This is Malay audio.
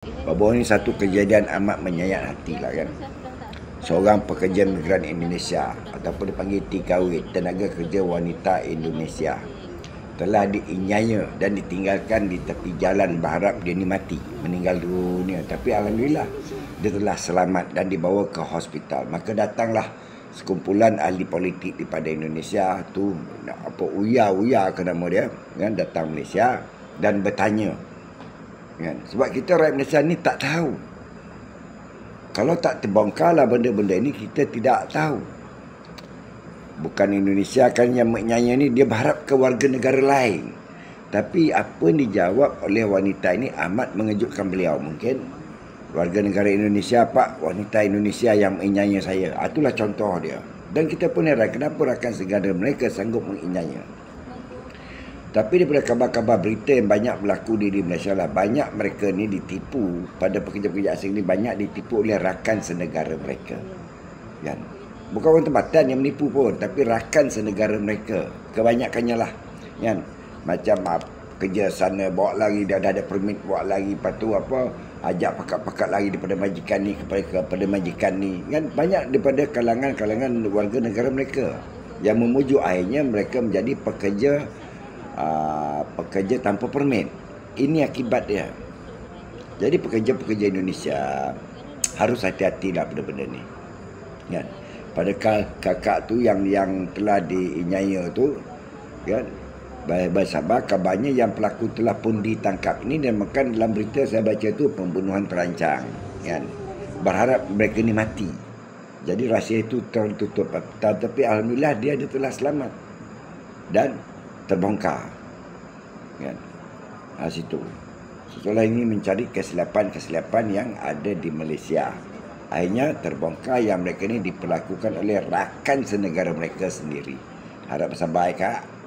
Bahawa ini satu kejadian amat menyayat hati lah kan. Seorang pekerja migran Indonesia ataupun dipanggil TKW, tenaga kerja wanita Indonesia, telah diinyaya dan ditinggalkan di tepi jalan berharap dia ni mati, meninggal dunia. Tapi alhamdulillah dia telah selamat dan dibawa ke hospital. Maka datanglah sekumpulan ahli politik daripada Indonesia tu, apa Uya ke nama dia kan, datang Malaysia dan bertanya kan? Sebab kita rakyat Malaysia ni tak tahu. Kalau tak terbongkarlah benda-benda ini, kita tidak tahu. Bukan Indonesia kan yang menyanya ni, dia berharap ke warga negara lain. Tapi apa yang dijawab oleh wanita ini amat mengejutkan beliau. Mungkin warga negara Indonesia, Pak, wanita Indonesia yang menginyanya saya. Itulah contoh dia. Dan kita pun heran kenapa rakan segala mereka sanggup menginyanya. Tapi daripada kabar-kabar berita yang banyak berlaku di Malaysia lah, banyak mereka ni ditipu, pada pekerja-pekerja asing ni banyak ditipu oleh rakan senegara mereka. Kan? Bukan orang tempatan yang menipu pun, tapi rakan senegara mereka. Kebanyakannya lah. Kan? Macam kerja sana bawa lari, dia dah ada permit bawa lari, lepas tu apa, ajak pakat-pakat lari daripada majikan ni kepada majikan ni. Kan? Banyak daripada kalangan-kalangan warga negara mereka yang memujuk akhirnya mereka menjadi pekerja tanpa permit. Ini akibat dia. Jadi pekerja-pekerja Indonesia harus hati-hati lah benda-benda ni. Kan? Pada kakak tu yang telah diinyaya tu, kan? Bersabar, kabarnya yang pelaku telah pun ditangkap. Ini dan makan dalam berita saya baca tu pembunuhan terancang. Kan? Berharap mereka ni mati. Jadi rahsia itu tertutup. Tapi alhamdulillah dia telah selamat dan terbongkar. Kan? Situ. Setelah ini mencari kesilapan-kesilapan yang ada di Malaysia. Akhirnya terbongkar yang mereka ini diperlakukan oleh rakan senegara mereka sendiri. Harap bersabar, Kak.